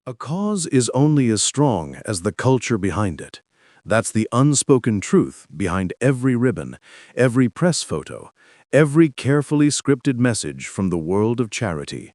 A cause is only as strong as the culture behind it. That's the unspoken truth behind every ribbon, every press photo, every carefully scripted message from the world of charity.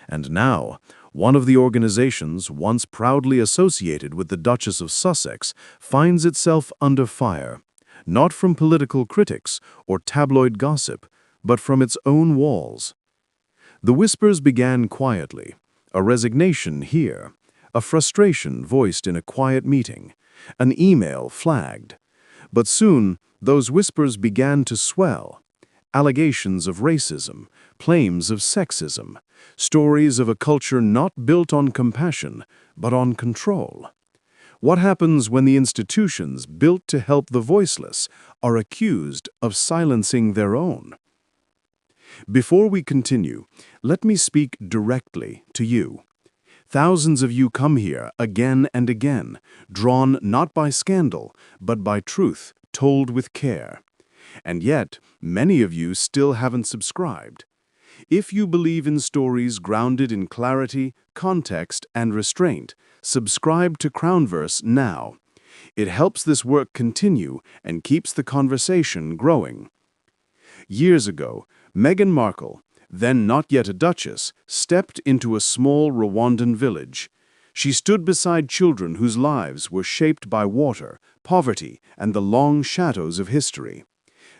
And now, one of the organizations once proudly associated with the Duchess of Sussex finds itself under fire, not from political critics or tabloid gossip, but from its own walls. The whispers began quietly, a resignation here, a frustration voiced in a quiet meeting, an email flagged. But soon, those whispers began to swell. Allegations of racism, claims of sexism, stories of a culture not built on compassion, but on control. What happens when the institutions built to help the voiceless are accused of silencing their own? Before we continue, let me speak directly to you. Thousands of you come here again and again, drawn not by scandal, but by truth told with care. And yet, many of you still haven't subscribed. If you believe in stories grounded in clarity, context, and restraint, subscribe to Crownverse now. It helps this work continue and keeps the conversation growing. Years ago, Meghan Markle, then not yet a duchess, stepped into a small Rwandan village. She stood beside children whose lives were shaped by water, poverty, and the long shadows of history.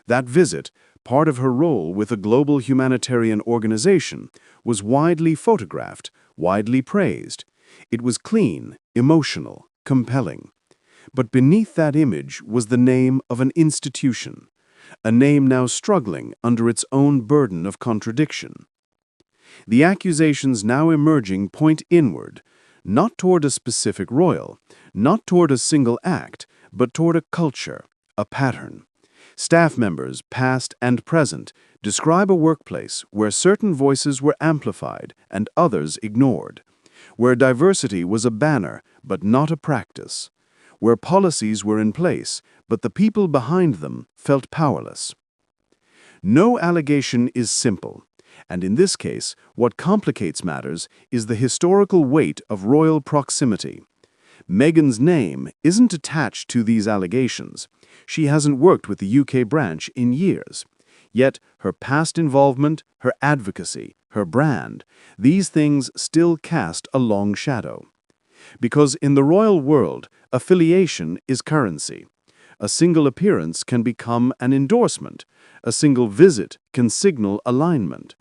That visit, part of her role with a global humanitarian organization, was widely photographed, widely praised. It was clean, emotional, compelling. But beneath that image was the name of an institution, a name now struggling under its own burden of contradiction. The accusations now emerging point inward, not toward a specific royal, not toward a single act, but toward a culture, a pattern. Staff members, past and present, describe a workplace where certain voices were amplified and others ignored, where diversity was a banner but not a practice, where policies were in place but the people behind them felt powerless. No allegation is simple, and in this case, what complicates matters is the historical weight of royal proximity. Meghan's name isn't attached to these allegations. She hasn't worked with the UK branch in years. Yet her past involvement, her advocacy, her brand, these things still cast a long shadow. Because in the royal world, affiliation is currency. A single appearance can become an endorsement. A single visit can signal alignment.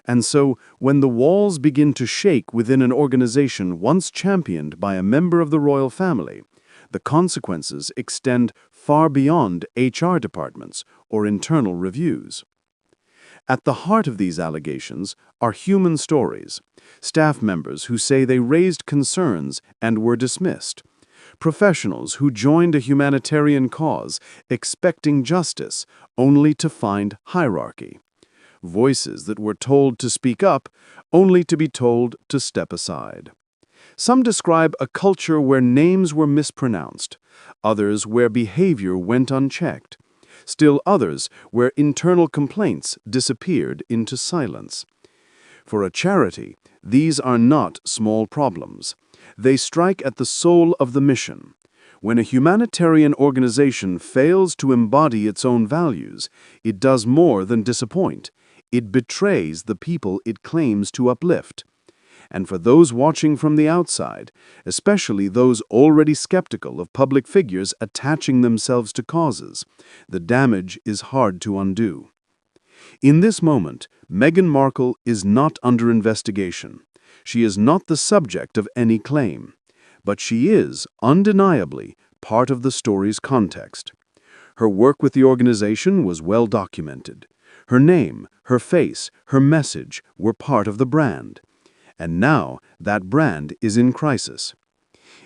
And so, when the walls begin to shake within an organization once championed by a member of the royal family, the consequences extend far beyond HR departments or internal reviews. At the heart of these allegations are human stories, staff members who say they raised concerns and were dismissed, professionals who joined a humanitarian cause expecting justice only to find hierarchy, voices that were told to speak up only to be told to step aside. Some describe a culture where names were mispronounced, others where behavior went unchecked, still others where internal complaints disappeared into silence. For a charity, these are not small problems. They strike at the soul of the mission. When a humanitarian organization fails to embody its own values, it does more than disappoint. It betrays the people it claims to uplift. And for those watching from the outside, especially those already skeptical of public figures attaching themselves to causes, the damage is hard to undo. In this moment, Meghan Markle is not under investigation. She is not the subject of any claim, but she is, undeniably, part of the story's context. Her work with the organization was well documented. Her name, her face, her message were part of the brand. And now that brand is in crisis.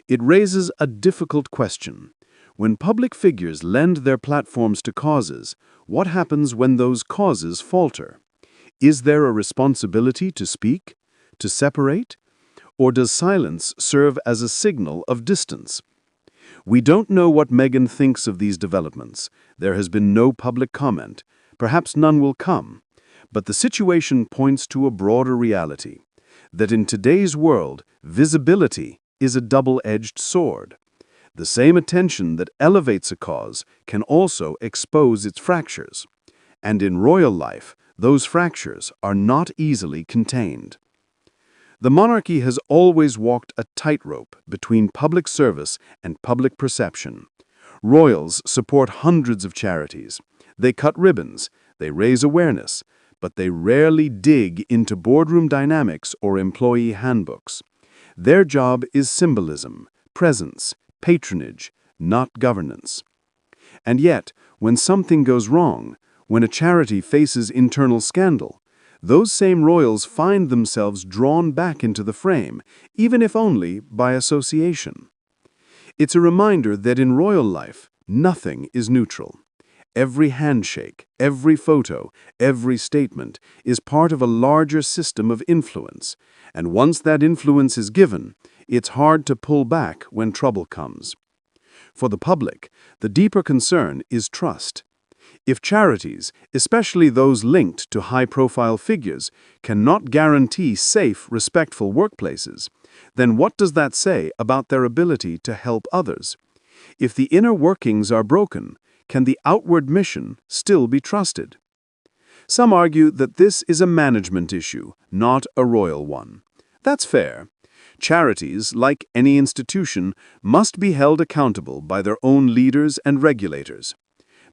It raises a difficult question. When public figures lend their platforms to causes, what happens when those causes falter? Is there a responsibility to speak, to separate? Or does silence serve as a signal of distance? We don't know what Meghan thinks of these developments. There has been no public comment. Perhaps none will come. But the situation points to a broader reality. that in today's world, visibility is a double-edged sword. The same attention that elevates a cause can also expose its fractures. And in royal life, those fractures are not easily contained. The monarchy has always walked a tightrope between public service and public perception. Royals support hundreds of charities. They cut ribbons, they raise awareness, but they rarely dig into boardroom dynamics or employee handbooks. Their job is symbolism, presence, patronage, not governance. And yet, when something goes wrong, when a charity faces internal scandal, those same royals find themselves drawn back into the frame, even if only by association. It's a reminder that in royal life, nothing is neutral. Every handshake, every photo, every statement is part of a larger system of influence, and once that influence is given, it's hard to pull back when trouble comes. For the public, the deeper concern is trust. If charities, especially those linked to high-profile figures, cannot guarantee safe, respectful workplaces, then what does that say about their ability to help others? If the inner workings are broken, can the outward mission still be trusted? Some argue that this is a management issue, not a royal one. That's fair. Charities, like any institution, must be held accountable by their own leaders and regulators.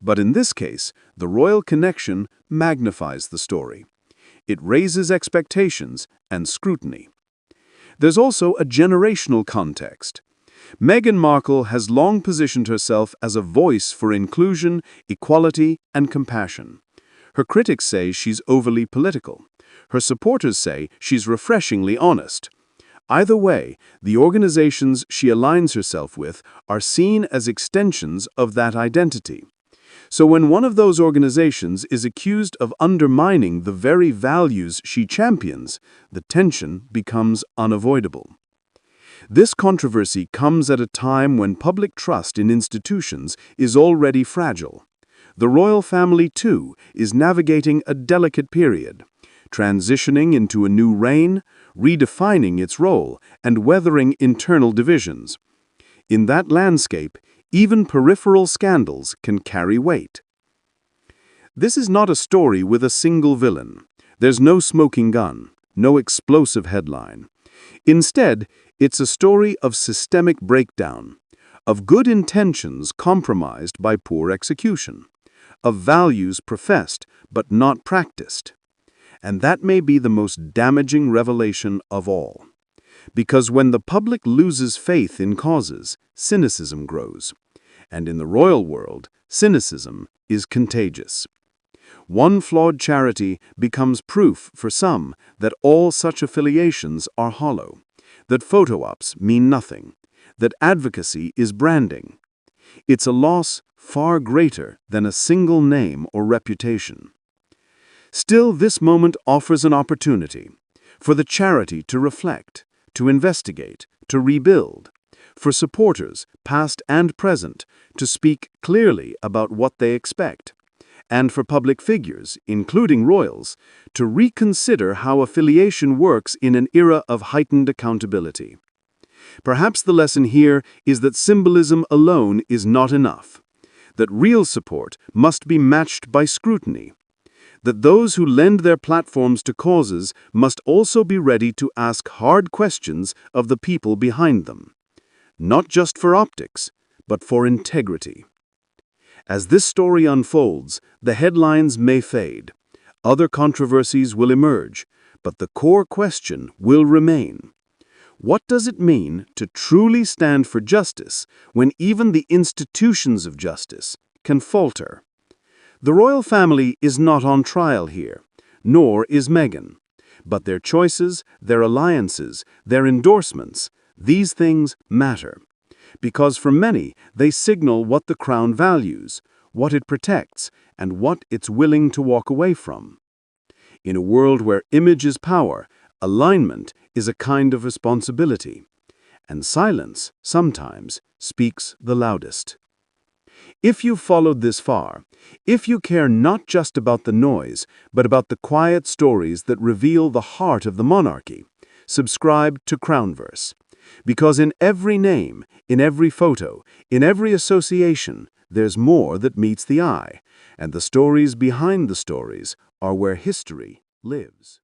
But in this case, the royal connection magnifies the story. It raises expectations and scrutiny. There's also a generational context. Meghan Markle has long positioned herself as a voice for inclusion, equality, and compassion. Her critics say she's overly political. Her supporters say she's refreshingly honest. Either way, the organizations she aligns herself with are seen as extensions of that identity. So when one of those organizations is accused of undermining the very values she champions, the tension becomes unavoidable. This controversy comes at a time when public trust in institutions is already fragile. The royal family, too, is navigating a delicate period, transitioning into a new reign, redefining its role, and weathering internal divisions. In that landscape, even peripheral scandals can carry weight. This is not a story with a single villain. There's no smoking gun, no explosive headline. Instead, it's a story of systemic breakdown, of good intentions compromised by poor execution, of values professed but not practiced. And that may be the most damaging revelation of all. Because when the public loses faith in causes, cynicism grows. And in the royal world, cynicism is contagious. One flawed charity becomes proof for some that all such affiliations are hollow, that photo ops mean nothing, that advocacy is branding. It's a loss far greater than a single name or reputation. Still, this moment offers an opportunity for the charity to reflect, to investigate, to rebuild, for supporters, past and present, to speak clearly about what they expect, and for public figures, including royals, to reconsider how affiliation works in an era of heightened accountability. Perhaps the lesson here is that symbolism alone is not enough, that real support must be matched by scrutiny, that those who lend their platforms to causes must also be ready to ask hard questions of the people behind them, not just for optics, but for integrity. As this story unfolds, the headlines may fade, other controversies will emerge, but the core question will remain. What does it mean to truly stand for justice when even the institutions of justice can falter? The royal family is not on trial here, nor is Meghan. But their choices, their alliances, their endorsements, these things matter. Because for many, they signal what the crown values, what it protects, and what it's willing to walk away from. In a world where image is power, alignment is a kind of responsibility. And silence, sometimes, speaks the loudest. If you've followed this far, if you care not just about the noise, but about the quiet stories that reveal the heart of the monarchy, subscribe to Crownverse. Because in every name, in every photo, in every association, there's more that meets the eye, and the stories behind the stories are where history lives.